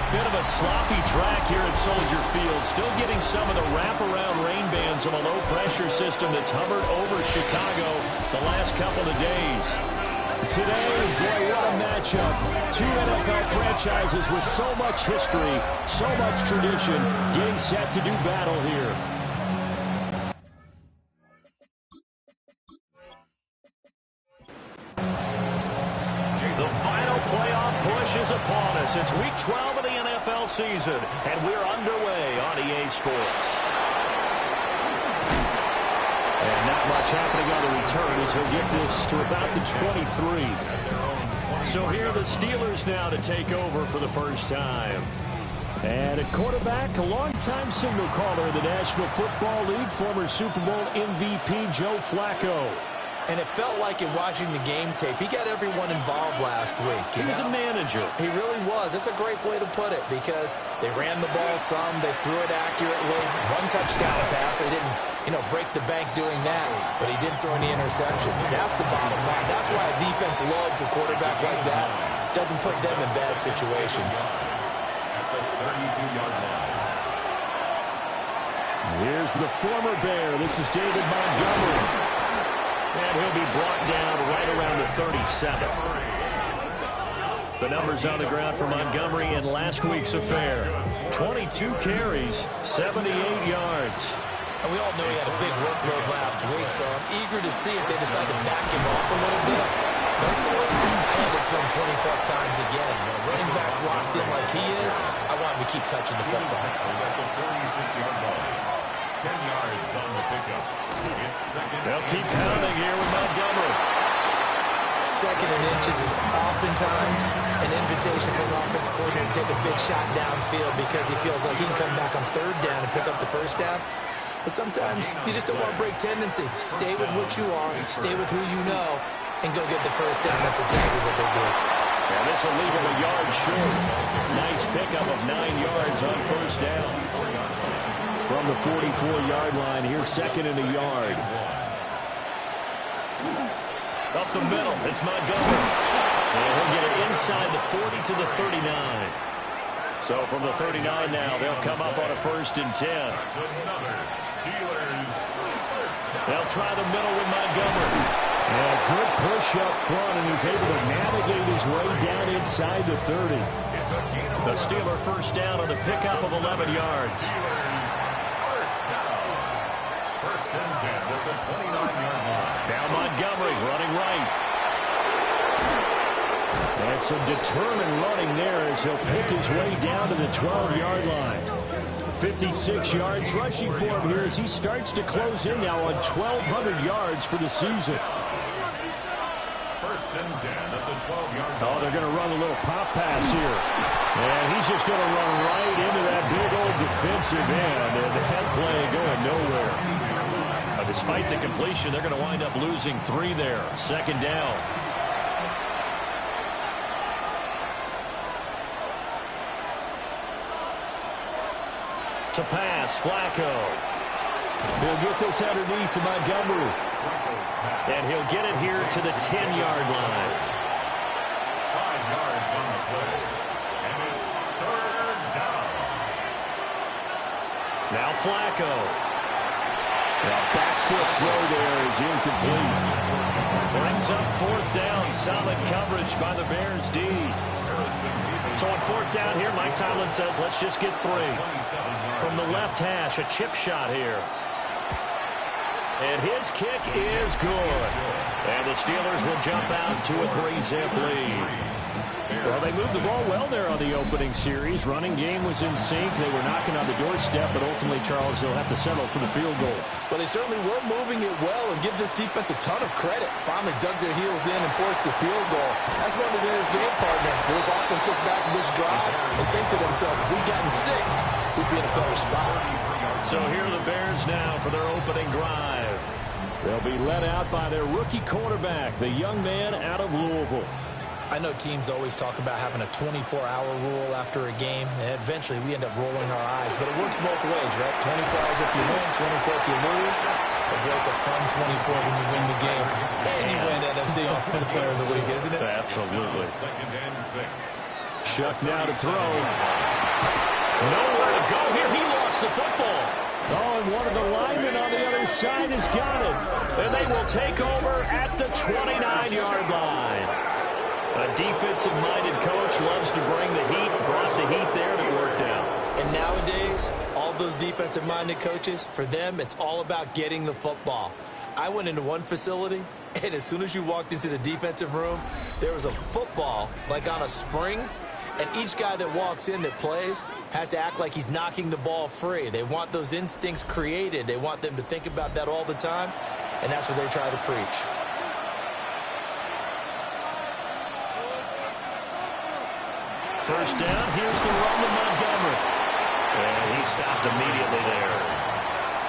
Bit of a sloppy track here at Soldier Field. Still getting some of the wraparound rain bands of a low-pressure system that's hovered over Chicago the last couple of days. Today, boy, what a matchup. Two NFL franchises with so much history, so much tradition, getting set to do battle here. The final playoff push is upon us. It's Week 12 of the NFL season, and we're underway on EA Sports. And not much happening on the return as he'll get this to about the 23. So here are the Steelers now to take over for the first time. And at quarterback, a longtime signal caller in the National Football League, former Super Bowl MVP Joe Flacco. And it felt like in watching the game tape, he got everyone involved last week. He was a manager. He really was. That's a great way to put it because they ran the ball some, they threw it accurately. One touchdown pass. He didn't, break the bank doing that, but he didn't throw any interceptions. That's the bottom line. That's why a defense loves a quarterback like that. Doesn't put them in bad situations. At the 32-yard line. Here's the former Bear. This is David Montgomery. And he'll be brought down right around the 37. The numbers on the ground for Montgomery in last week's affair. 22 carries, 78 yards. And we all know he had a big workload last week, so I'm eager to see if they decide to back him off a little bit. Personally, I hand it to him 20-plus times again. When a running back's locked in like he is, I want him to keep touching the football. At the 46-yard line. 10 yards on the pickup. They'll keep pounding here with Montgomery. Second and inches is oftentimes an invitation for an offense coordinator to take a big shot downfield because he feels like he can come back on third down and pick up the first down. But sometimes you just don't want to break tendency. Stay with what you are, stay with who you know, and go get the first down. That's exactly what they did. And this will leave him a yard short. Nice pickup of 9 yards on first down. From the 44-yard line, here's second and a yard. Up the middle, it's Montgomery. And he'll get it inside the 40 to the 39. So from the 39 now, they'll come up on a 1st and 10. They'll try the middle with Montgomery. And a good push up front, and he's able to navigate his way down inside the 30. The Steeler first down on the pickup of 11 yards. First and 10 at the 29-yard line. Now Montgomery running right. And some determined running there as he'll pick his way down to the 12-yard line. 56 yards rushing for him here as he starts to close in now on 1,200 yards for the season. First and 10 at the 12-yard line. Oh, they're going to run a little pop pass here. And he's just going to run right into that big old defensive end. And that play going nowhere. Despite the completion, they're going to wind up losing 3 there. Second down. To pass, Flacco. He'll get this underneath to Montgomery. And he'll get it here to the 10-yard line. 5 yards on the play. And it's third down. Now Flacco. The back foot throw there is incomplete. Brings up 4th down. Solid coverage by the Bears D. So on 4th down here, Mike Tomlin says, let's just get 3. From the left hash, a chip shot here. And his kick is good. And the Steelers will jump out to a 3-zip lead. Well, they moved the ball well there on the opening series. Running game was in sync. They were knocking on the doorstep, but ultimately, Charles, they'll have to settle for the field goal. But they certainly were moving it well and give this defense a ton of credit. Finally dug their heels in and forced the field goal. That's one of their game partner. This offense look back at this drive and think to themselves, if we'd gotten 6, we'd be in a better spot. So here are the Bears now for their opening drive. They'll be led out by their rookie quarterback, the young man out of Louisville. I know teams always talk about having a 24-hour rule after a game, and eventually we end up rolling our eyes. But it works both ways, right? 24 hours if you win, 24 if you lose. But boy, it's a fun 24 when you win the game. And you win NFC Offensive Player of the Week, isn't it? Absolutely. Second and 6. Shuck now to throw. Nowhere to go here. He lost the football. Oh, and one of the linemen on the other side has got it. And they will take over at the 29-yard line. A defensive-minded coach loves to bring the heat, brought the heat there, and it worked out. And nowadays, all those defensive-minded coaches, for them, it's all about getting the football. I went into one facility, and as soon as you walked into the defensive room, there was a football, like on a spring, and each guy that walks in that plays has to act like he's knocking the ball free. They want those instincts created. They want them to think about that all the time, and that's what they try to preach. First down, here's the run to Montgomery. And he stopped immediately there.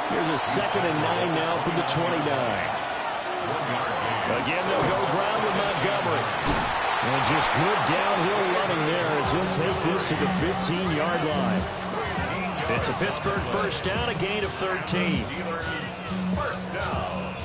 Here's a 2nd and 9 now from the 29. Again, they'll go ground with Montgomery. And just good downhill running there as he'll take this to the 15-yard line. It's a Pittsburgh first down, a gain of 13. First down.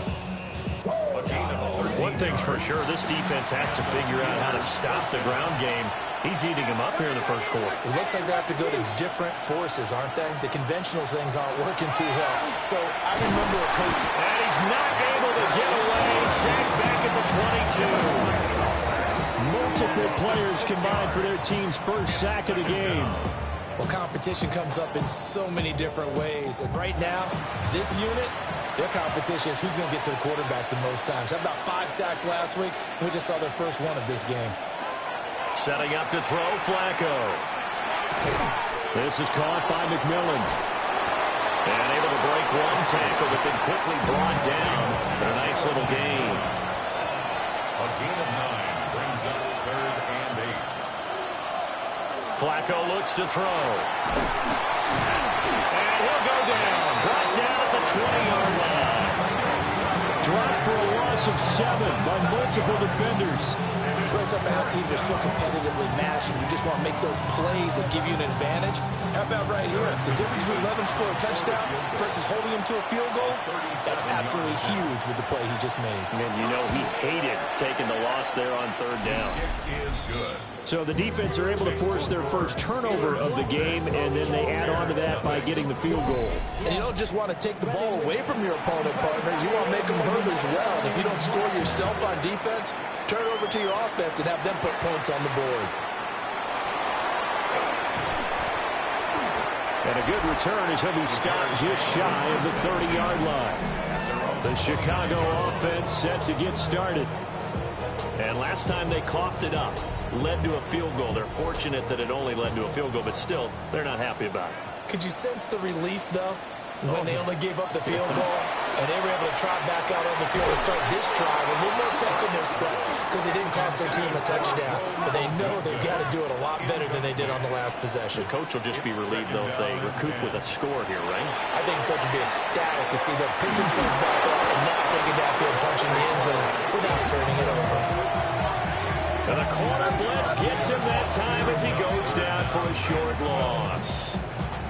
One thing's for sure, this defense has to figure out how to stop the ground game. He's eating them up here in the first quarter. It looks like they have to go to different forces, aren't they? The conventional things aren't working too well. So I remember a coach. And he's not able to get away. Sacked back at the 22. Multiple players combined for their team's first sack of the game. Well, competition comes up in so many different ways. And right now, this unit, their competition is who's going to get to the quarterback the most times. How about 5 sacks last week? We just saw their first one of this game. Setting up to throw, Flacco. This is caught by McMillan. And able to break one tackle, but then quickly brought down. A nice little gain. A gain of 9 brings up 3rd and 8. Flacco looks to throw. And he'll go down. Brought down at the 20-yard line. Dropped for a loss of 7 by multiple defenders. It's up to how teams are so competitively matched, and you just want to make those plays that give you an advantage. How about right here? The difference between letting him score a touchdown versus holding him to a field goal, that's absolutely huge with the play he just made. And you know he hated taking the loss there on 3rd down. Kick is good. So the defense are able to force their first turnover of the game, and then they add on to that by getting the field goal. And you don't just want to take the ball away from your opponent, partner. You want to make them hurt as well. And if you don't score yourself on defense, turn it over to your offense and have them put points on the board. And a good return as he'll be stopped just shy of the 30-yard line. The Chicago offense set to get started. And last time they coughed it up, led to a field goal. They're fortunate that it only led to a field goal, but still, they're not happy about it. Could you sense the relief, though, when they only gave up the field goal? And they were able to trot back out on the field and start this drive a little more pep in their step because it didn't cost their team a touchdown. But they know they've got to do it a lot better than they did on the last possession. The coach will just be relieved, though, if they recoup with a score here, right? I think the coach will be ecstatic to see them pick themselves back up and not take it downfield, punching the end zone without turning it over. And the corner blitz gets him that time as he goes down for a short loss.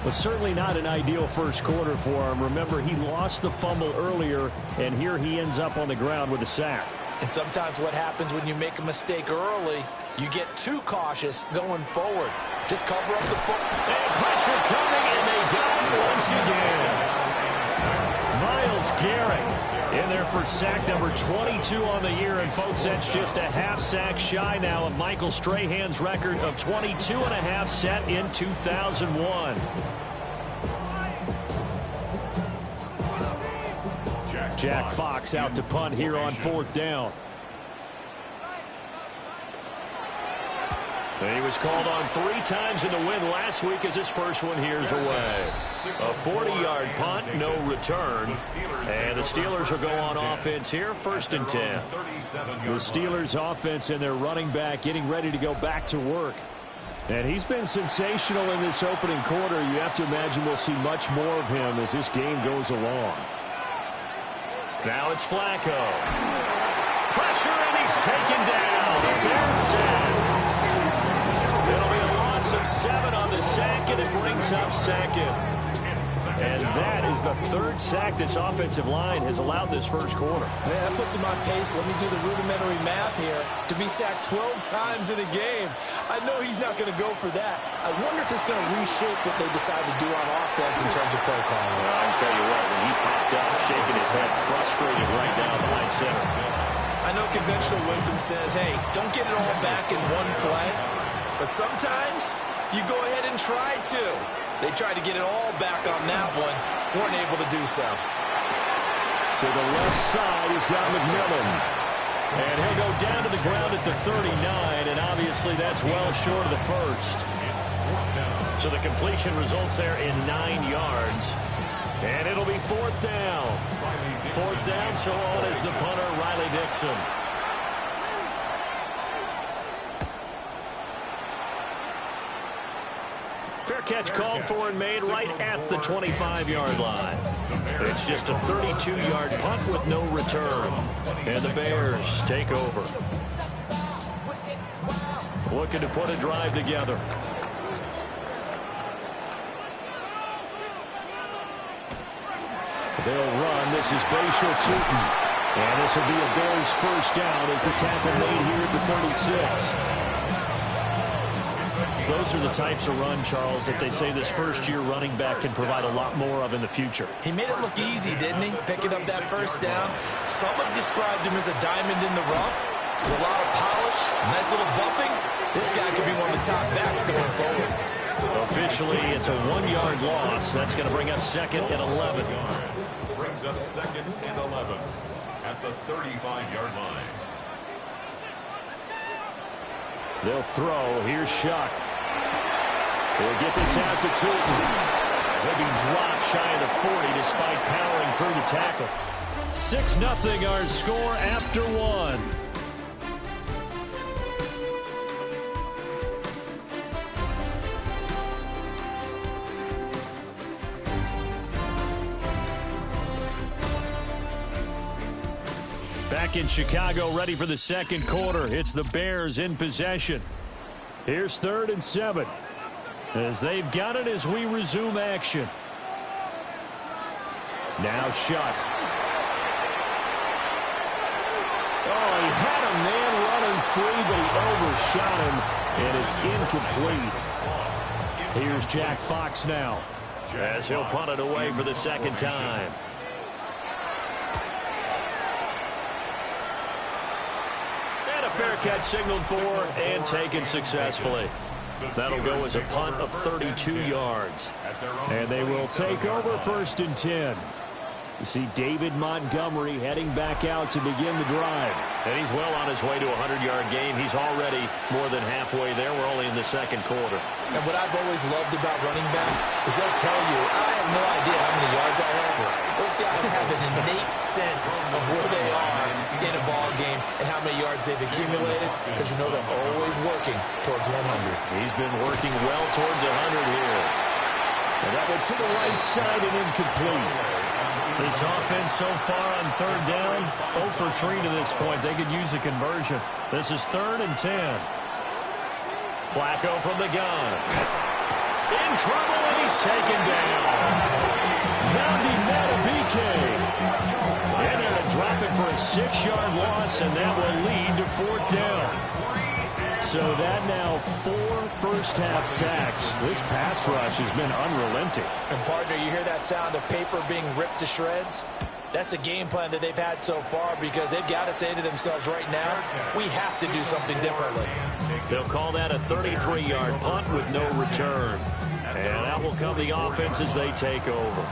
But certainly not an ideal first quarter for him. Remember, he lost the fumble earlier, and here he ends up on the ground with a sack. And sometimes what happens when you make a mistake early, you get too cautious going forward. Just cover up the foot. And pressure coming, and they got him once again. Myles Garrett in there for sack number 22 on the year. And, folks, that's just a half sack shy now of Michael Strahan's record of 22.5 set in 2001. Jack Fox out to punt here on 4th down. He was called on 3 times in the win last week as his first one here's away. A 40-yard punt, no return. And the Steelers will go on offense here, 1st and 10. The Steelers offense and their running back getting ready to go back to work. And he's been sensational in this opening quarter. You have to imagine we'll see much more of him as this game goes along. Now it's Flacco. Pressure, and he's taken down. The Bears sack. It'll be a loss of 7 on the sack, and it brings up 2nd. And that is the third sack this offensive line has allowed this first quarter. Man, that puts him on pace. Let me do the rudimentary math here. To be sacked 12 times in a game. I know he's not going to go for that. I wonder if it's going to reshape what they decide to do on offense in terms of play calling. Well, I can tell you what, when he popped up, shaking his head, frustrated right down behind center. I know conventional wisdom says, hey, don't get it all back in one play. But sometimes you go ahead and try to. They tried to get it all back on that one. Weren't able to do so. To the left side, he's got McMillan. And he'll go down to the ground at the 39, and obviously that's well short of the first. So the completion results there in 9 yards. And it'll be fourth down. Fourth down, so on is the punter, Riley Dixon. Fair catch called for and made right at the 25-yard line. It's just a 32-yard punt with no return. And the Bears take over. Looking to put a drive together. They'll run. This is Bashal Tootin. And this will be a Bears first down as the tackle made here at the 36. Those are the types of run, Charles, that they say this first-year running back can provide a lot more of in the future. He made it look easy, didn't he? Picking up that first down. Some have described him as a diamond in the rough. With a lot of polish, nice little buffing. This guy could be one of the top backs going forward. Officially, it's a 1-yard loss. That's going to bring up second and 11. Brings up second and 11 at the 35-yard line. They'll throw. Here's Shuck. They'll get this out to Tootin. He'll be dropped shy of the 40 despite powering through the tackle. 6-0 our score after one. Back in Chicago, ready for the second quarter. It's the Bears in possession. Here's 3rd and 7. As they've got it as we resume action. Now Shuck. Oh, he had a man running free, but he overshot him, and it's incomplete. Here's Jack Fox now, as he'll punt it away for the second time. Fair catch signaled for and taken successfully. That'll go as a punt of 32 yards. And they will take over 1st and 10. You see David Montgomery heading back out to begin the drive. And he's well on his way to a 100-yard game. He's already more than halfway there. We're only in the second quarter. And what I've always loved about running backs is they'll tell you, I have no idea how many yards I have. Those guys have an innate sense of where they are in a ball game and how many yards they've accumulated, because you know they're always working towards 100. He's been working well towards 100 here. And that one to the right side and incomplete. This offense so far on 3rd down, 0 for 3 to this point. They could use a conversion. This is 3rd and 10. Flacco from the gun. In trouble, and he's taken down. Moundy Matabike. And they're going to drop it for a 6-yard loss, and that will lead to 4th down. So that now 4 first-half sacks. This pass rush has been unrelenting. And, partner, you hear that sound of paper being ripped to shreds? That's a game plan that they've had so far, because they've got to say to themselves right now, we have to do something differently. They'll call that a 33-yard punt with no return. And that will come the offense as they take over.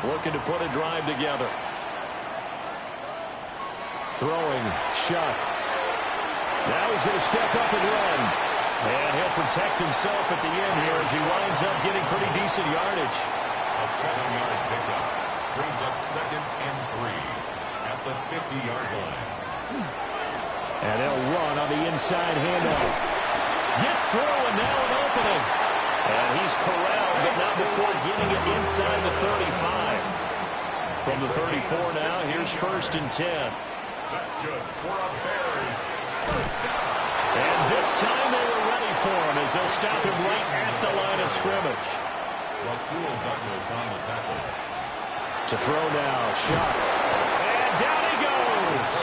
Looking to put a drive together. Throwing, Shuck. Now he's going to step up and run. And he'll protect himself at the end here as he winds up getting pretty decent yardage. A 7-yard pickup brings up 2nd and 3 at the 50-yard line. And they'll run on the inside handoff. Gets through, and now an opening. And he's corralled, but not before getting it inside the 35. From the 34 now, here's 1st and 10. That's good for a Bears first down. And this time they were ready for him as they'll stop him right at the line of scrimmage. To throw now, Shuck. And down he goes.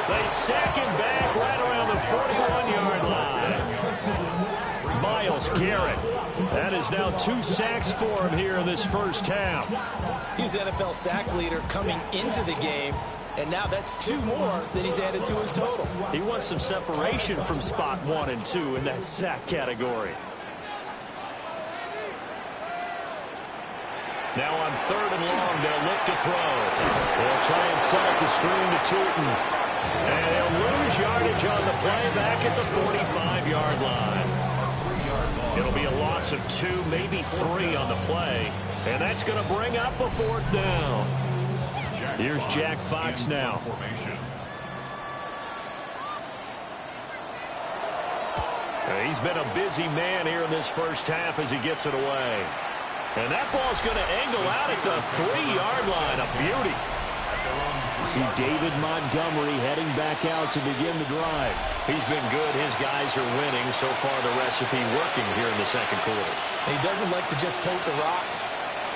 They sack him back right around the 41-yard line. Myles Garrett. That is now 2 sacks for him here in this first half. He's NFL sack leader coming into the game, and now that's 2 more than he's added to his total. He wants some separation from spot 1 and 2 in that sack category. Now on 3rd and long, they'll look to throw. They'll try and set up the screen to Tootin. And they'll lose yardage on the play back at the 45-yard line. It'll be a loss of 2, maybe 3 on the play. And that's going to bring up a 4th down. Here's Jack Fox now. He's been a busy man here in this first half as he gets it away. And that ball's going to angle out at the 3-yard line. A beauty. See David Montgomery heading back out to begin the drive. He's been good. His guys are winning. So far, the recipe working here in the second quarter. And he doesn't like to just tote the rock.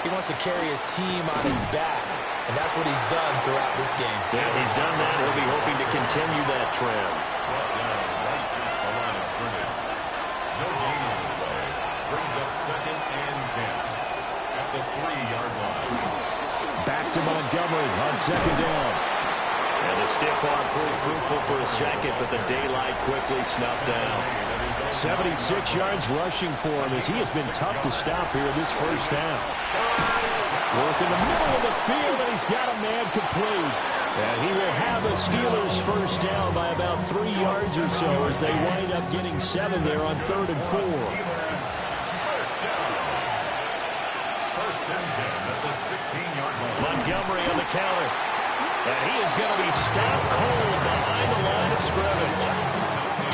He wants to carry his team on his back. And that's what he's done throughout this game. Yeah, he's done that. He'll be hoping to continue that trend. No gain on the play. Brings up 2nd and 10. At the 3-yard line. Back to Montgomery on 2nd down. And the stiff arm proved fruitful for a second, but the daylight quickly snuffed down. 76 yards rushing for him as he has been tough to stop here in this first half. Work in the middle of the field, and he's got a man complete. And he will have the Steelers first down by about 3 yards or so as they wind up getting 7 there on 3rd and 4. Montgomery on the counter. And he is going to be stopped cold behind the line of scrimmage.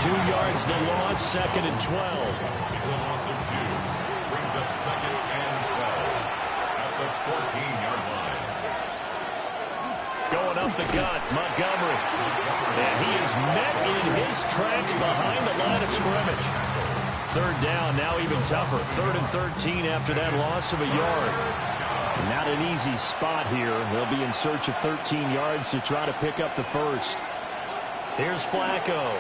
2 yards the loss, 2nd and 12. It's a loss of 2. Brings up 2nd and 12. At the 14-yard line. Going up the gut, Montgomery. And he is met in his tracks behind the line of scrimmage. 3rd down, now even tougher. 3rd and 13 after that loss of a yard. Not an easy spot here. They'll be in search of 13 yards to try to pick up the first. Here's Flacco.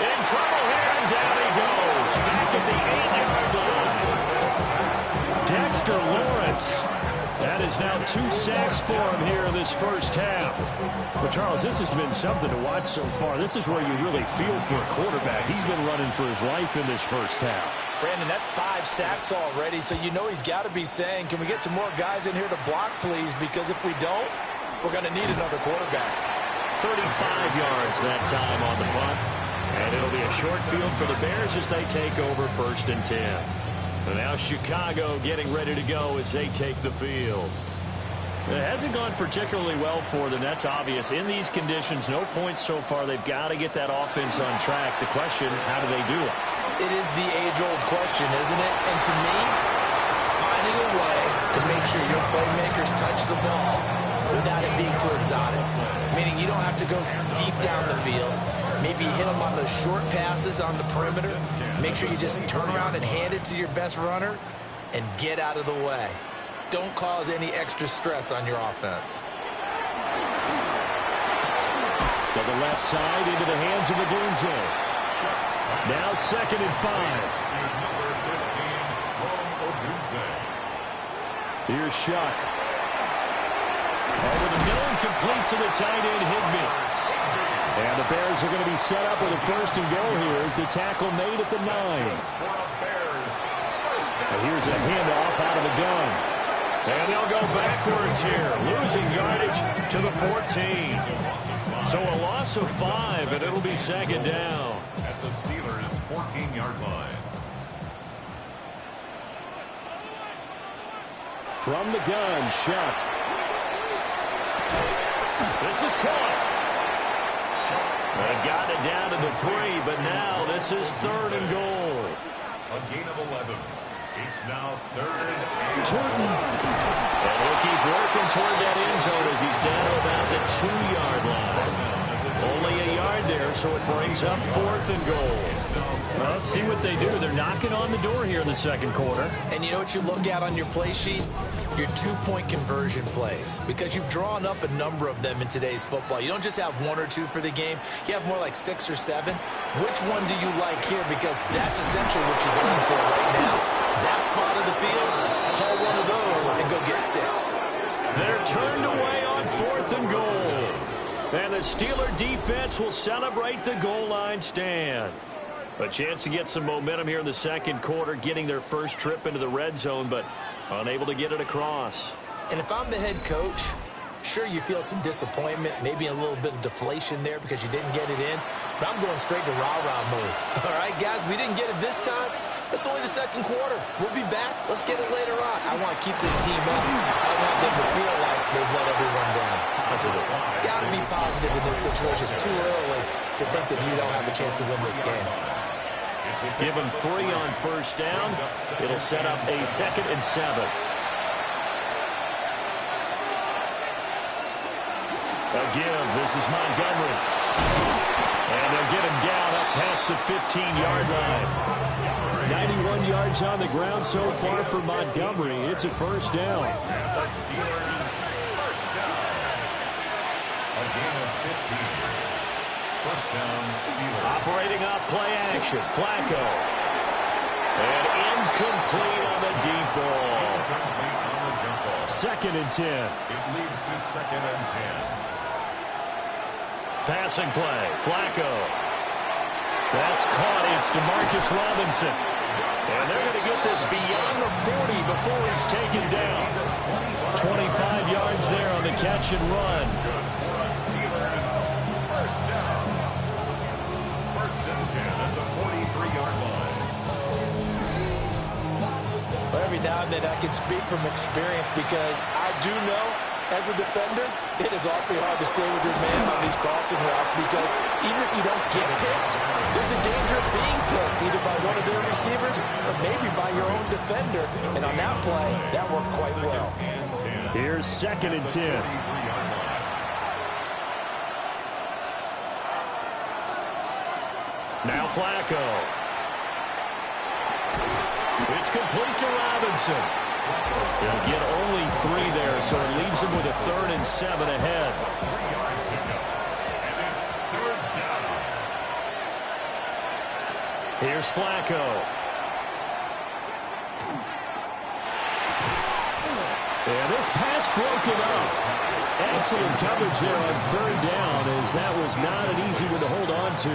In trouble here, and down he goes. Back at the 8-yard line. Dexter Lawrence. That is now 2 sacks for him here in this first half. But, Charles, this has been something to watch so far. This is where you really feel for a quarterback. He's been running for his life in this first half. Brandon, that's 5 sacks already, so you know he's got to be saying, can we get some more guys in here to block, please? Because if we don't, we're going to need another quarterback. 35 yards that time on the punt. And it'll be a short field for the Bears as they take over 1st and 10. And now Chicago getting ready to go as they take the field. It hasn't gone particularly well for them. That's obvious. In these conditions, no points so far. They've got to get that offense on track. The question, how do they do it? It is the age-old question, isn't it? And to me, finding a way to make sure your playmakers touch the ball without it being too exotic. Meaning you don't have to go deep down the field. Maybe hit them on those short passes on the perimeter. Make sure you just turn around and hand it to your best runner and get out of the way. Don't cause any extra stress on your offense. To the left side, into the hands of Odunze. Now 2nd and 5. Here's Shuck. Over the middle, complete to the tight end, Higbee. And the Bears are going to be set up with a 1st and goal here as the tackle made at the 9. And here's a handoff out of the gun. And they'll go backwards here, losing yardage to the 14. So a loss of 5, and it'll be 2nd down. At the Steelers' 14-yard line. From the gun, Shuck. This is caught. They've got it down to the 3, but now this is 3rd and goal. A gain of 11. It's now 3rd and 8. And he'll keep working toward that end zone as he's down about the 2-yard line. Only a yard there, so it brings up 4th and goal. Well, let's see what they do. They're knocking on the door here in the second quarter. And you know what you look at on your play sheet? Your two-point conversion plays, because you've drawn up a number of them in today's football. You don't just have one or two for the game. You have more like 6 or 7. Which one do you like here? Because that's essentially what you're going for right now. That spot of the field, call one of those and go get 6. They're turned away on 4th and goal. And the Steeler defense will celebrate the goal line stand. A chance to get some momentum here in the second quarter, getting their first trip into the red zone, but unable to get it across. And if I'm the head coach, sure, you feel some disappointment, maybe a little bit of deflation there because you didn't get it in, but I'm going straight to rah-rah mode. All right, guys, we didn't get it this time. It's only the second quarter. We'll be back. Let's get it later on. I want to keep this team up. I want them to feel like they've let everyone down. Positive. Got to be positive in this situation. It's too early to think that you don't have a chance to win this game. Give them 3 on first down. It'll set up a 2nd and 7. A give. This is Montgomery. And they'll get him down up past the 15-yard line. 91 yards on the ground so far for Montgomery. It's a first down. The Steelers first down. A gain of 15. First down, Steelers. Operating off play action. Flacco. And incomplete on the deep ball. Incomplete on the jump ball. 2nd and 10. It leads to 2nd and 10. Passing play. Flacco. That's caught. It's DeMarcus Robinson. And they're going to get this beyond the 40 before it's taken down. 25 yards there on the catch and run. Steelers first down. 1st and 10 at the 43-yard line. Well, every now and then I can speak from experience because I do know, as a defender, it is awfully hard to stay with your man on these crossing routes because even if you don't get picked, there's a danger of being picked either by one of their receivers or maybe by your own defender. And on that play, that worked quite well. Here's 2nd and 10. Now Flacco. It's complete to Robinson. They'll get only 3 there, so it leaves them with a 3rd and 7 ahead. Here's Flacco. And this pass broken up. Excellent coverage there on 3rd down, as that was not an easy one to hold on to.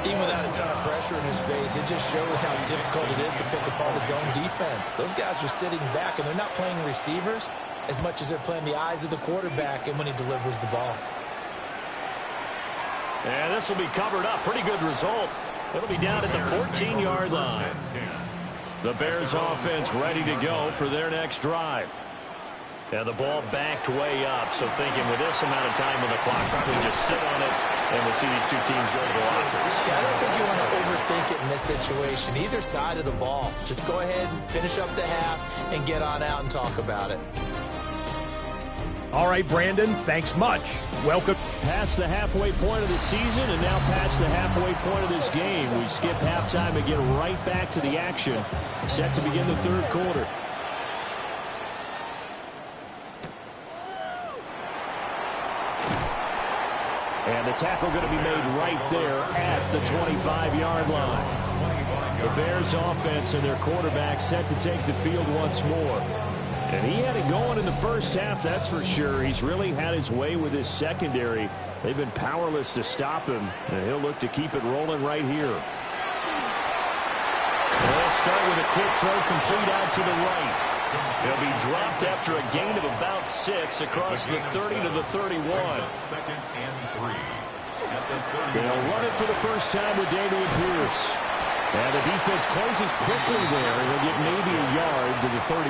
Even without a ton of pressure in his face, it just shows how difficult it is to pick apart his own defense. Those guys are sitting back, and they're not playing receivers as much as they're playing the eyes of the quarterback and when he delivers the ball. And this will be covered up. Pretty good result. It'll be down at the 14-yard line. The Bears offense ready to go for their next drive. And the ball backed way up, so thinking with this amount of time on the clock, probably just sit on it, and we'll see these two teams go to the lockers. Yeah, I don't think you want to overthink it in this situation. Either side of the ball. Just go ahead and finish up the half and get on out and talk about it. All right, Brandon, thanks much. Welcome. Past the halfway point of the season and now past the halfway point of this game. We skip halftime and get right back to the action. Set to begin the third quarter. And the tackle going to be made right there at the 25-yard line. The Bears offense and their quarterback set to take the field once more. And he had it going in the first half, that's for sure. He's really had his way with his secondary. They've been powerless to stop him, and he'll look to keep it rolling right here. They'll start with a quick throw complete out to the right. He'll be dropped after a gain of about 6 across the 30 to the 31. 2nd and 3. They'll run it for the first time with Dameon Pierce. And the defense closes quickly there. He'll get maybe a yard to the 33.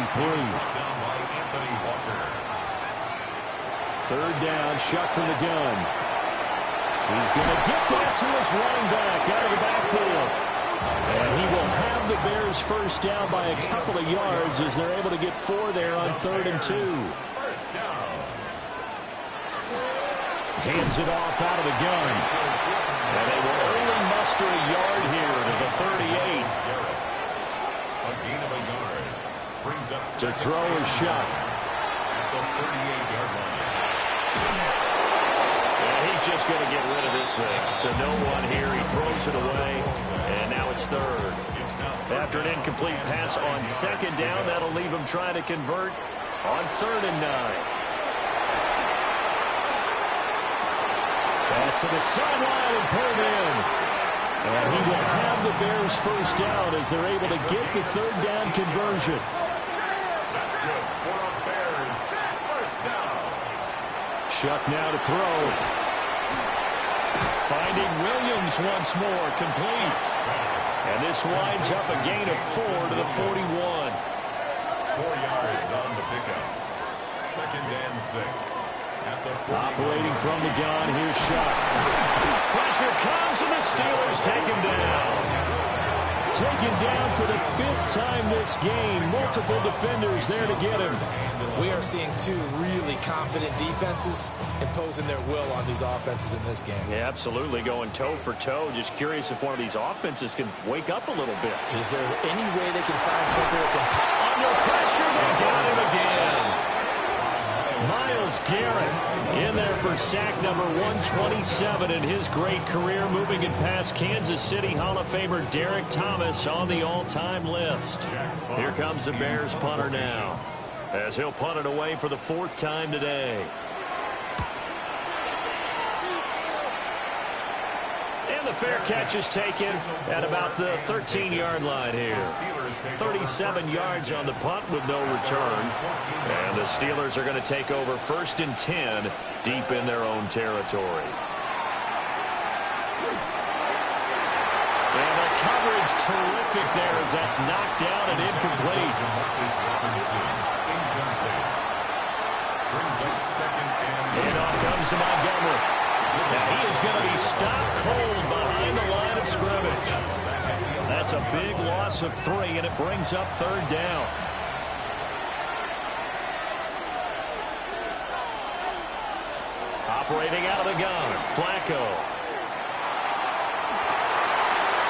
Third down, Shuck from the gun. He's going to get that to his running back out of the backfield. And he will have the Bears first down by a couple of yards as they're able to get 4 there on 3rd and 2. Hands it off out of the gun. And they will only muster a yard here to the 38. A gain of a yard. Brings up To throw is Shuck. At the 38-yard line. And he's just going to get rid of this thing. To no one here. He throws it away. And now it's third. After an incomplete pass on second down, that'll leave him trying to convert on 3rd and 9. Pass to the sideline and pulled in. And he will have the Bears first down as they're able to get the 3rd down conversion. That's good for a Bears first down. Shuck now to throw. Finding Williams once more, complete. And this winds up a gain of 4 to the 41. 4 yards on the pickup. 2nd and 6. At the 49. Operating from the gun, here's Shuck. Pressure comes, and the Steelers take him down. Taken down for the 5th time this game. Multiple defenders there to get him. We are seeing two really confident defenses imposing their will on these offenses in this game. Yeah, absolutely, going toe for toe. Just curious if one of these offenses can wake up a little bit. Is there any way they can find something that can pop? Under pressure, they got him again. Myles Garrett in there for sack number 127 in his great career, moving it past Kansas City Hall of Famer Derek Thomas on the all-time list. Here comes the Bears punter now, as he'll punt it away for the 4th time today. And the fair catch is taken at about the 13-yard line here. 37 yards on the punt with no return. And the Steelers are going to take over 1st and 10 deep in their own territory. And the coverage terrific there as that's knocked down and incomplete. And off comes to Montgomery. Now he is going to be stopped cold behind the line of scrimmage. That's a big loss of 3, and it brings up 3rd down. Operating out of the gun, Flacco.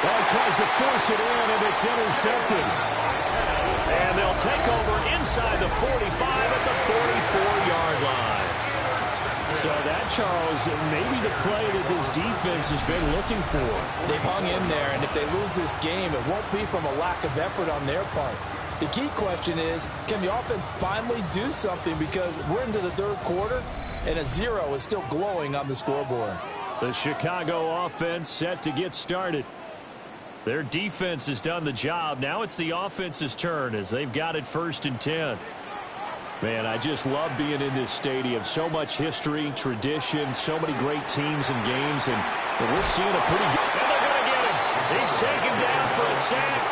Ball tries to force it in, and it's intercepted. And they'll take over inside the 45 at the 44-yard line. So that, Charles, maybe the play that this defense has been looking for. They've hung in there, and if they lose this game, it won't be from a lack of effort on their part. The key question is, can the offense finally do something? Because we're into the 3rd quarter, and a 0 is still glowing on the scoreboard. The Chicago offense set to get started. Their defense has done the job. Now it's the offense's turn as they've got it 1st and 10. Man, I just love being in this stadium. So much history, tradition, so many great teams and games, and we're seeing a pretty good... And they're going to get him. He's taken down for a sack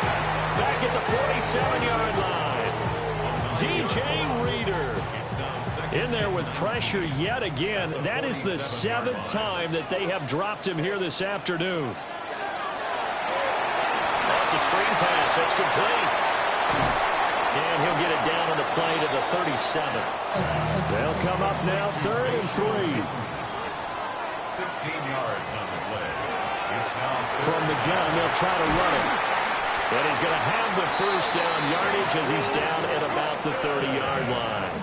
back at the 47-yard line. DJ Reader in there with pressure yet again. That is the 7th time that they have dropped him here this afternoon. That's a screen pass. That's complete. And he'll get it down on the play to the 37. They'll come up now 3rd and 3. 16 yards on the play. It's now from the gun. They'll try to run it. And he's going to have the 1st down yardage as he's down at about the 30-yard line.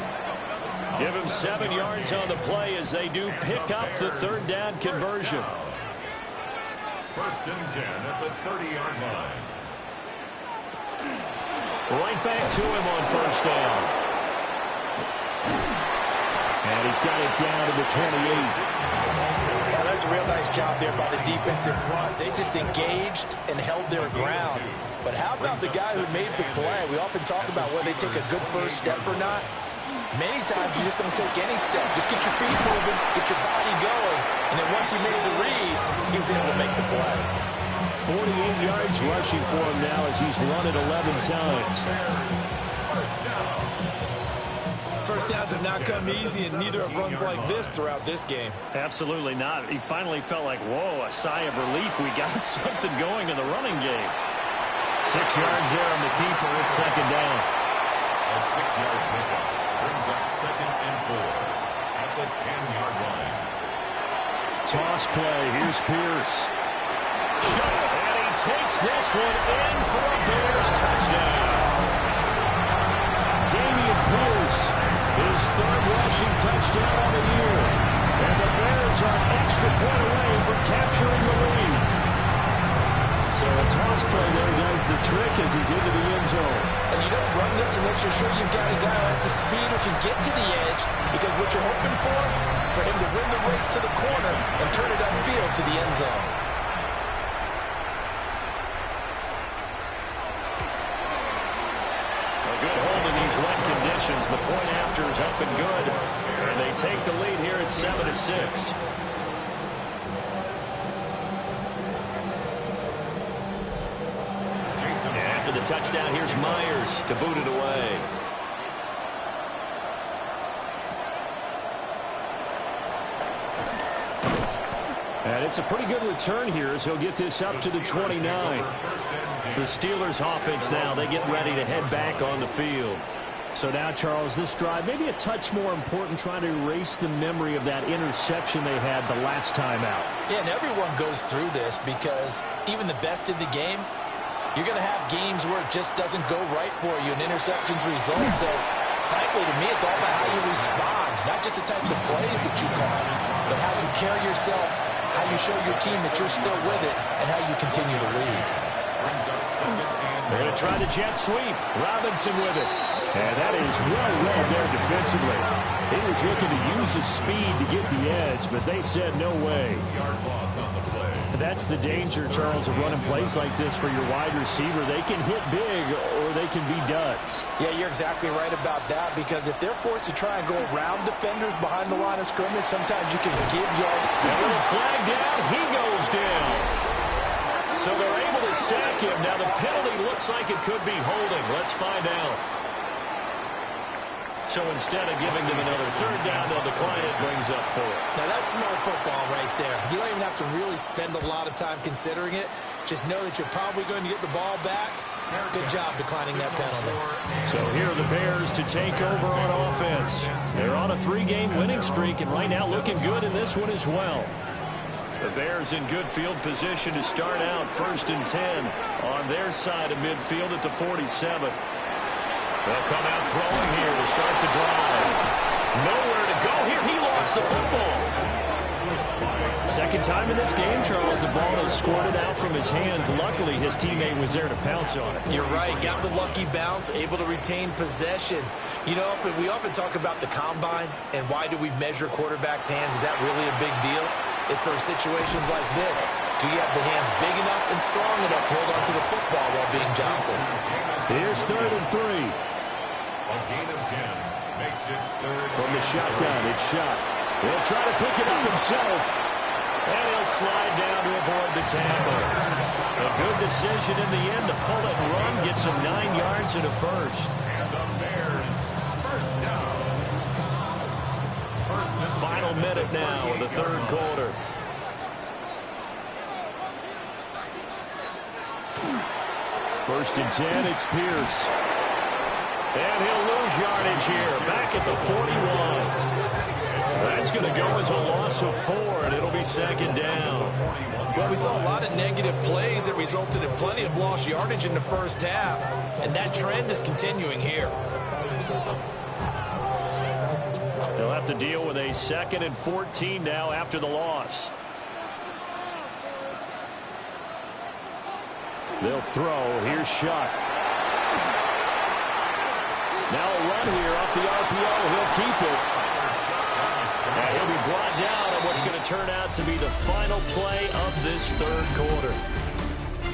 Give him 7 yards on the play as they do pick up the 3rd down conversion. 1st and 10 at the 30-yard line. Right back to him on 1st down. And he's got it down to the 28. Yeah, that's a real nice job there by the defense in front. They just engaged and held their ground. But how about the guy who made the play? We often talk about whether they take a good first step or not. Many times you just don't take any step. Just get your feet moving, get your body going. And then once he made the read, he was able to make the play. 48 yards rushing for him now as he's run it 11 times. First downs have not come easy, and neither have runs like this throughout this game. Absolutely not. He finally felt like, whoa, a sigh of relief. We got something going in the running game. 6 yards there on the keeper. It's 2nd down. A 6-yard pickup brings up 2nd and 4 at the 10-yard line. toss play. Here's Pierce. Shot, and he takes this one in for a Bears touchdown. Dameon Pierce, his third rushing touchdown on the year. And the Bears are an extra point away from capturing the lead. So a toss play there does the trick as he's into the end zone. And you don't run this unless you're sure you've got a guy who has the speed who can get to the edge, because what you're hoping for him to win the race to the corner and turn it upfield to the end zone. A good hold in these wet conditions. The point after is up and good. And they take the lead here at 7-6. After the touchdown, here's Myers to boot it away. And it's a pretty good return here as he'll get this up to the 29. The Steelers offense now, they get ready to head back on the field. So now, Charles, this drive maybe a touch more important, trying to erase the memory of that interception they had the last time out. Yeah, and everyone goes through this because even the best in the game, you're going to have games where it just doesn't go right for you, and interceptions result. So, frankly, to me, it's all about how you respond, not just the types of plays that you call, but how you carry yourself, how you show your team that you're still with it, and how you continue to lead. They're going to try the jet sweep. Robinson with it. And that is well read there defensively. He was looking to use his speed to get the edge, but they said no way. That's the danger, Charles, of running plays like this for your wide receiver. They can hit big or they can be duds. Yeah, you're exactly right about that, because if they're forced to try and go around defenders behind the line of scrimmage, sometimes you can give yards. And with a flag down, he goes down. So they're able to sack him. Now the penalty looks like it could be holding. Let's find out. So instead of giving them another third down, they'll decline it, brings up 4. Now that's smart football right there. You don't even have to really spend a lot of time considering it. Just know that you're probably going to get the ball back. Good job declining that penalty. So here are the Bears to take over on offense. They're on a 3-game winning streak, and right now looking good in this one as well. The Bears in good field position to start out 1st and 10 on their side of midfield at the 47. They'll come out throwing here to start the drive. Nowhere to go here. He lost the football. Second time in this game, Charles, the ball has squirted out from his hands. Luckily, his teammate was there to pounce on it. You're right. Got the lucky bounce, able to retain possession. You know, we often talk about the combine and why do we measure quarterbacks' hands. Is that really a big deal? It's for situations like this. Do you have the hands big enough and strong enough to hold on to the football while being Johnson? Here's 3rd and 3. A gain of 10 makes it 3rd. From the shotgun, it's Shot. He'll try to pick it up himself. And he'll slide down to avoid the tackle. A good decision in the end to pull it and run. Gets him 9 yards and a first. And the Bears, first down. First and Final minute now of the 3rd quarter. First and 10, it's Pierce. And he'll lose yardage here. Back at the 41. That's going to go as a loss of 4, and it'll be 2nd down. Well, we saw a lot of negative plays that resulted in plenty of lost yardage in the first half, and that trend is continuing here. They'll have to deal with a 2nd and 14 now after the loss. They'll throw. Here's Shuck. Now a run here off the RPO. He'll keep it. And he'll be brought down on what's going to turn out to be the final play of this 3rd quarter.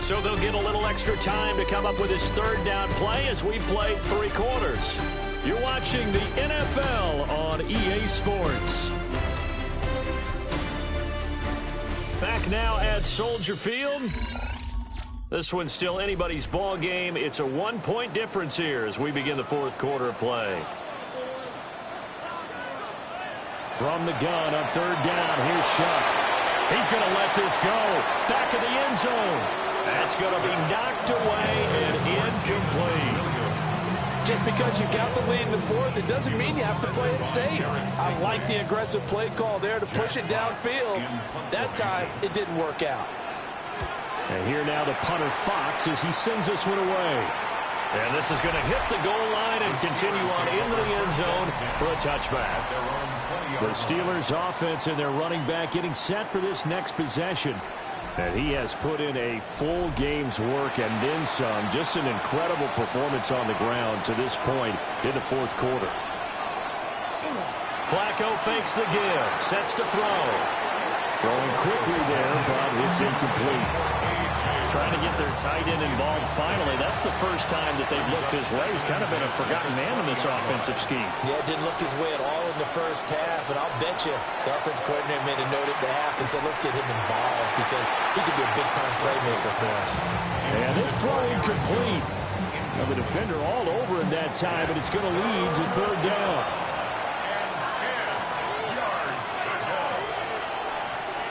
So they'll get a little extra time to come up with his 3rd down play as we play 3 quarters. You're watching the NFL on EA Sports. Back now at Soldier Field. This one's still anybody's ball game. It's a 1-point difference here as we begin the 4th quarter of play. From the gun on 3rd down, here's Shuck. He's going to let this go. Back of the end zone. That's going to be knocked away and incomplete. just because you got the lead in the fourth, it doesn't mean you have to play it safe. I like the aggressive play call there to push it downfield. That time, it didn't work out. And here now the punter Fox as he sends this one away. And this is going to hit the goal line and continue on into the end zone for a touchback. The Steelers offense and their running back getting set for this next possession. And he has put in a full game's work and then some. Just an incredible performance on the ground to this point in the fourth quarter. Flacco fakes the give, sets to throw. Throwing quickly there, but it's incomplete. Trying to get their tight end involved finally. That's the first time that they've looked his way. He's kind of been a forgotten man in this offensive scheme. Yeah, it didn't look his way at all in the first half, and I'll bet you the offense coordinator made a note at the half and said, let's get him involved because he could be a big-time playmaker for us. And this throw incomplete. Now the defender all over him that time, but it's going to lead to third down.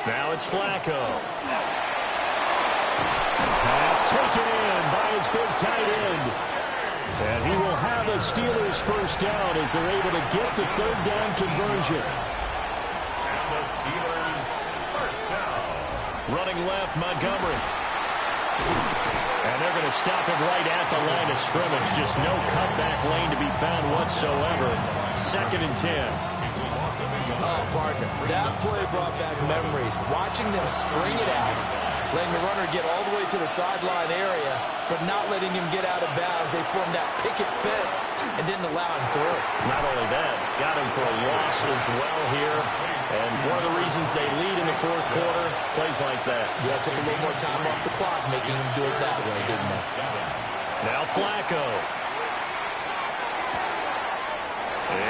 Now it's Flacco. Pass taken in by his big tight end. And he will have a Steelers first down as they're able to get the third down conversion. And the Steelers first down. Running left, Montgomery. And they're going to stop him right at the line of scrimmage. Just no cutback lane to be found whatsoever. 2nd and 10. Oh, partner, that play brought back memories. Watching them string it out, letting the runner get all the way to the sideline area, but not letting him get out of bounds. They formed that picket fence and didn't allow him through. Not only that, got him for a loss as well here. And one of the reasons they lead in the fourth quarter, plays like that. Yeah, it took a little more time off the clock, making him do it that way, didn't it? Now Flacco.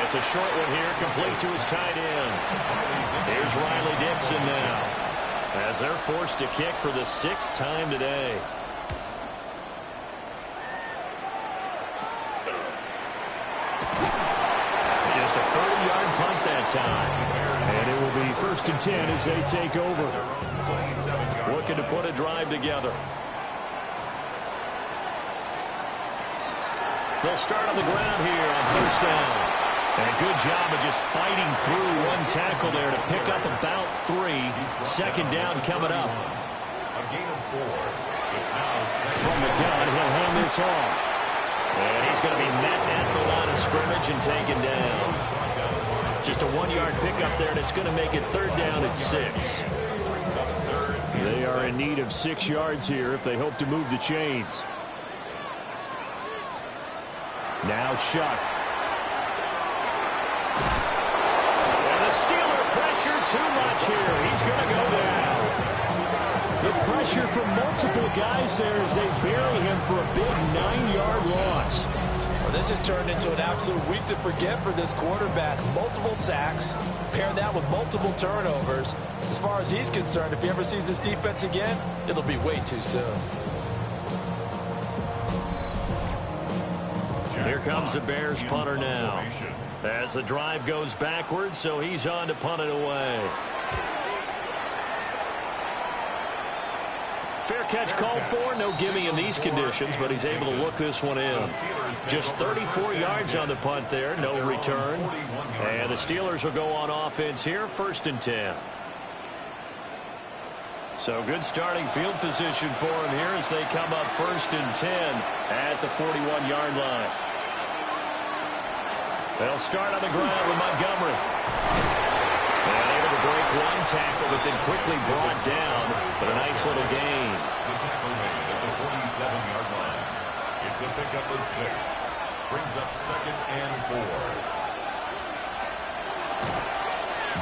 It's a short one here, complete to his tight end. Here's Riley Dixon now, as they're forced to kick for the 6th time today. Just a 30-yard punt that time. And it will be 1st and 10 as they take over. Looking to put a drive together. They'll start on the ground here on 1st down. And a good job of just fighting through one tackle there to pick up about 3. 2nd down coming up. A gain of 4. It's now From the gun, he'll hand this off. And he's going to be met at the line of scrimmage and taken down. Just a 1-yard pickup there, and it's going to make it 3rd down at 6. They are in need of 6 yards here if they hope to move the chains. Now Shuck. And the Steeler pressure too much here. He's going to go down. The pressure from multiple guys there as they bury him for a big 9-yard loss. Well, this has turned into an absolute week to forget for this quarterback. Multiple sacks, pair that with multiple turnovers. As far as he's concerned, if he ever sees this defense again, it'll be way too soon. Here comes the Bears punter now. As the drive goes backwards, so he's on to punt it away. Fair catch called for. No gimme in these conditions, but he's able to look this one in. Just 34 yards on the punt there. No return. And the Steelers will go on offense here. 1st and 10. So good starting field position for him here as they come up 1st and 10 at the 41-yard line. They'll start on the ground with Montgomery. And able to break one tackle, but then quickly brought down. But a nice little gain. the tackle made at the 47-yard line. It's a pickup of 6. Brings up 2nd and 4.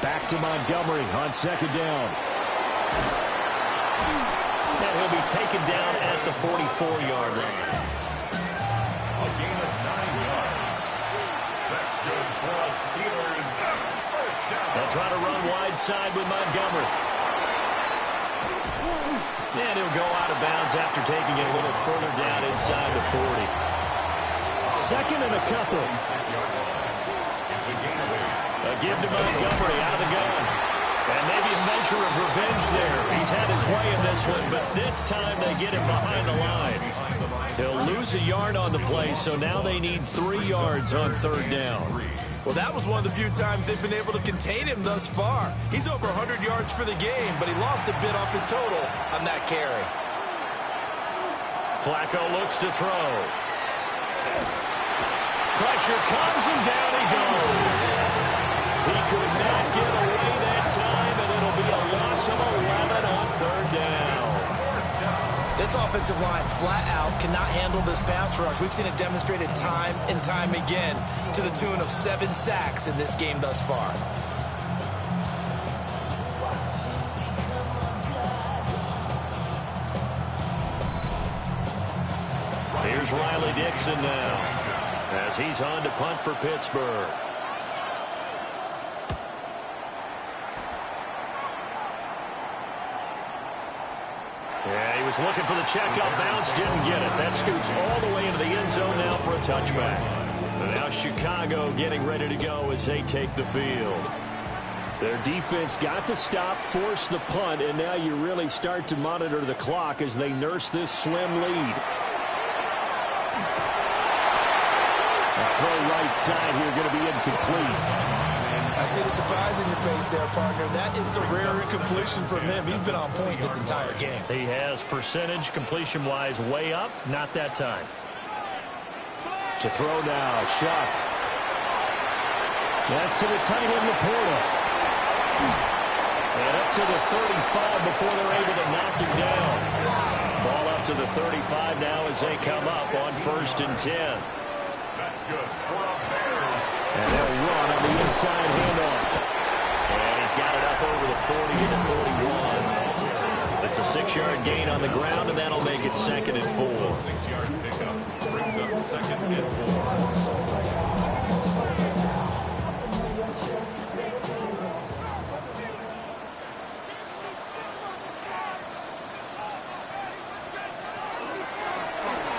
Back to Montgomery on 2nd down. And he'll be taken down at the 44-yard line. A gain of 9 yards. That's good for a Steelers first down. They'll try to run wide side with Montgomery. And he'll go out of bounds after taking it a little further down inside the 40. 2nd and a couple. It's a gain of 8. A give to Montgomery out of the gun. And maybe a measure of revenge there. He's had his way in this one, but this time they get him behind the line. He'll lose lose a yard on the play, so now they need 3 yards on 3rd down. Well, that was one of the few times they've been able to contain him thus far. He's over 100 yards for the game, but he lost a bit off his total on that carry. Flacco looks to throw. Pressure comes, and down he goes. He could not get away that time, and it'll be a loss of 11 on 3rd down. This offensive line flat out cannot handle this pass rush. We've seen it demonstrated time and time again to the tune of 7 sacks in this game thus far. Here's Riley Dixon now as he's on to punt for Pittsburgh. Yeah, he was looking for the checkup bounce, didn't get it. That scoots all the way into the end zone now for a touchback. And now Chicago getting ready to go as they take the field. Their defense got to stop, force the punt, and now you really start to monitor the clock as they nurse this slim lead. Throw right side here, going to be incomplete. I see the surprise in your face there, partner. That is a rare incompletion from him. He's been on point this entire game. He has percentage completion-wise way up, not that time. To throw now, Shuck. That's to the tight end, Laporta. And up to the 35 before they're able to knock him down. Ball up to the 35 now as they come up on 1st and 10. That's good for the Bears. And they'll run on the inside handoff. And he's got it up over the 40 to the 41. That's a 6-yard gain on the ground, and that'll make it 2nd and 4. 6-yard pickup brings up 2nd and 4.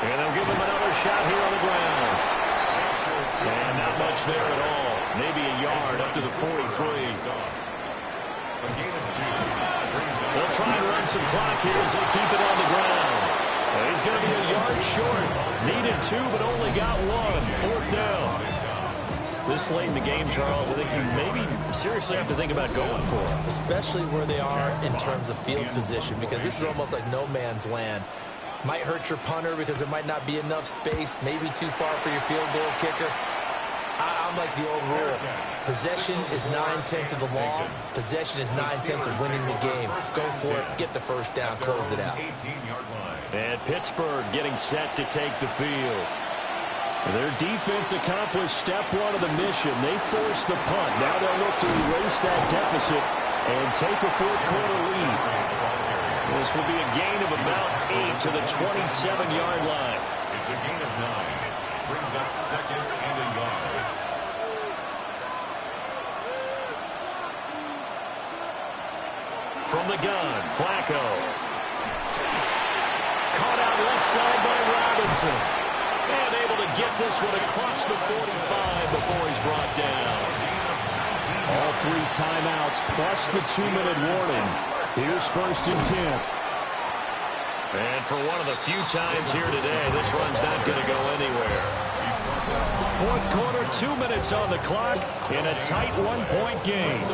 And they'll give him another shot here on the ground. And not much there at all. Maybe a yard up to the 43. They'll try and run some clock here as they keep it on the ground. He's going to be a yard short. Needed 2, but only got 1. 4th down. This late in the game, Charles, I think you maybe seriously have to think about going for it. Especially where they are in terms of field position, because this is almost like no man's land. Might hurt your punter because there might not be enough space, maybe too far for your field goal kicker. I'm like the old rule. Possession is 9/10 of the law. Possession is 9/10 of winning the game. Go for it, get the 1st down, close it out. And Pittsburgh getting set to take the field. Their defense accomplished step 1 of the mission. They forced the punt. Now they'll look to erase that deficit and take a 4th quarter lead. This will be a gain of about 8 to the 27-yard line. It's a gain of 9. Brings up 2nd and a yard. From the gun, Flacco. Caught out left side by Robinson. And able to get this one across the 45 before he's brought down. All 3 timeouts plus the 2-minute warning. Here's 1st and 10. And for one of the few times here today, this run's not going to go anywhere. 4th quarter, 2 minutes on the clock in a tight 1-point game.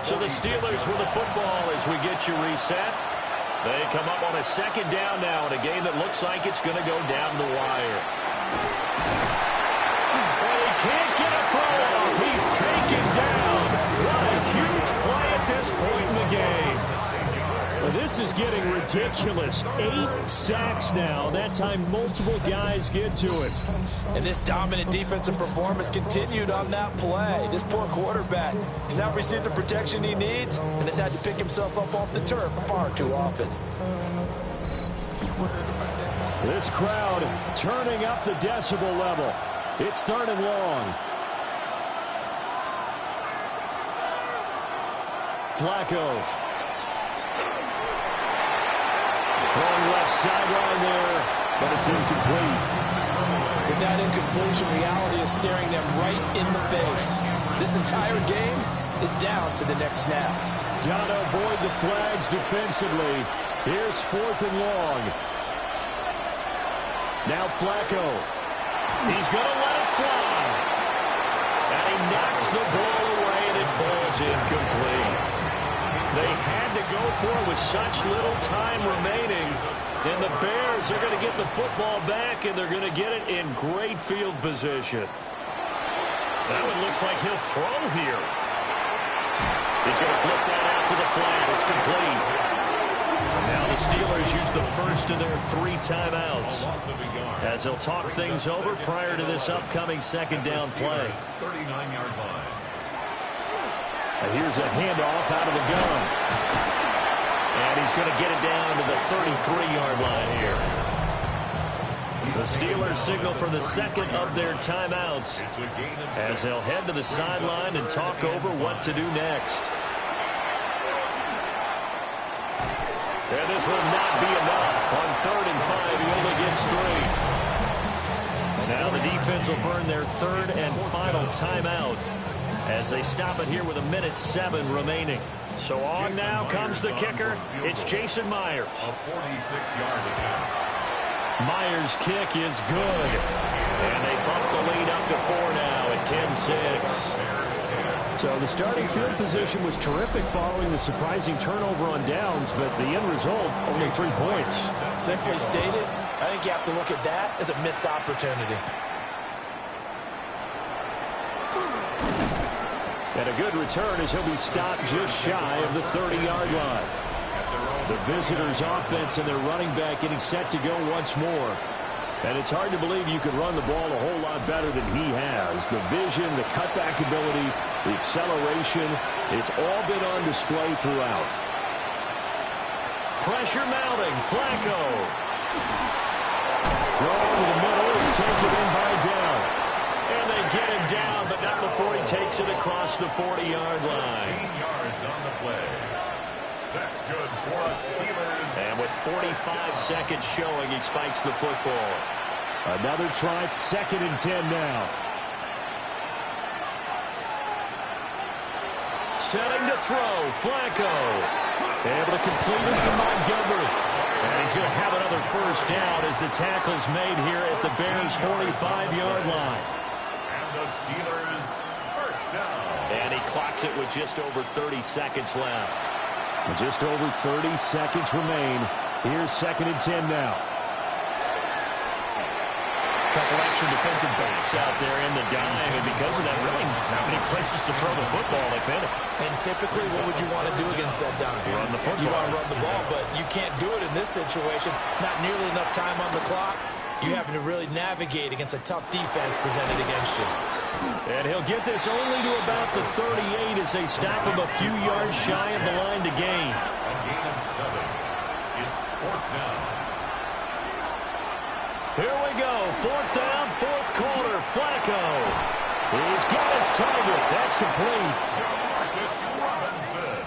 So the Steelers with the football as we get you reset. They come up on a 2nd down now in a game that looks like it's going to go down the wire. And he can't get a throw off. He's taken down. What a huge play at this point in the game. Well, this is getting ridiculous. 8 sacks now. That time multiple guys get to it. And this dominant defensive performance continued on that play. This poor quarterback has now received the protection he needs and has had to pick himself up off the turf far too often. This crowd turning up the decibel level. It's 3rd and long. Flacco. Throwing left sideline there, but it's incomplete. With that incompletion, reality is staring them right in the face. This entire game is down to the next snap. Got to avoid the flags defensively. Here's 4th and long. Now Flacco. He's going to let it fly. And he knocks the ball away, and it falls incomplete. They had to go for it with such little time remaining. And the Bears are going to get the football back, and they're going to get it in great field position. That one looks like he'll throw here. He's going to flip that out to the flat. It's complete. Now the Steelers use the first of their 3 timeouts as they'll talk things over prior to this upcoming second down play. 39-yard line. And here's a handoff out of the gun. And he's going to get it down to the 33-yard line here. The Steelers signal for the second of their timeouts as they'll head to the sideline and talk over what to do next. And this will not be enough. On 3rd and 5, he only gets 3. And now the defense will burn their 3rd and final timeout as they stop it here with 1:07 remaining. So on now comes the kicker. It's Jason Myers. A 46-yard attempt. Myers' kick is good. And they bump the lead up to 4 now at 10-6. So the starting field position was terrific following the surprising turnover on downs, but the end result, only 3 points. Simply stated, I think you have to look at that as a missed opportunity. And a good return as he'll be stopped just shy of the 30-yard line. The visitors' offense and their running back getting set to go once more. And it's hard to believe you could run the ball a whole lot better than he has. The vision, the cutback ability, the acceleration, it's all been on display throughout. Pressure mounting. Flacco. Throw to the middle is taken in by Down. And they get him down, but not before he takes it across the 40-yard line. 15 yards on the play. That's good for us, Steelers. And with 45 seconds showing, he spikes the football. Another try, 2nd and 10 now. Setting to throw, Flacco. Able to complete it to Montgomery. And he's going to have another first down as the tackle's made here at the Bears' 45-yard line. And the Steelers first down. And he clocks it with just over 30 seconds left. Just over 30 seconds remain. Here's 2nd and 10 now. Couple extra defensive backs out there in the dime, and because of that, really not many places to throw the football, if any. And typically, what would you want to do against that dime? Run the football. You want to run the ball, but you can't do it in this situation. Not nearly enough time on the clock. You having to really navigate against a tough defense presented against you. And he'll get this only to about the 38 as they stop him a few yards shy of the line to gain. A gain of 7. It's 4th down. Here we go. 4th down, 4th quarter. Flacco. He's got his target. That's complete. Marcus Robinson.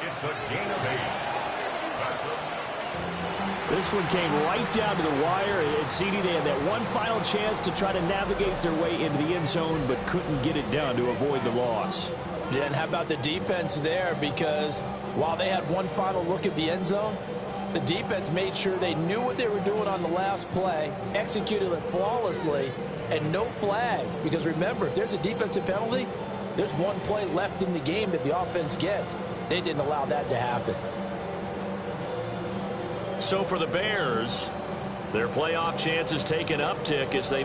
It's a gain of 8. That's a This one came right down to the wire. And CD, they had that one final chance to try to navigate their way into the end zone, but couldn't get it done to avoid the loss. Yeah, and how about the defense there? Because while they had one final look at the end zone, the defense made sure they knew what they were doing on the last play, executed it flawlessly, and no flags. Because remember, if there's a defensive penalty, there's one play left in the game that the offense gets. They didn't allow that to happen. So for the Bears, their playoff chances take an uptick as they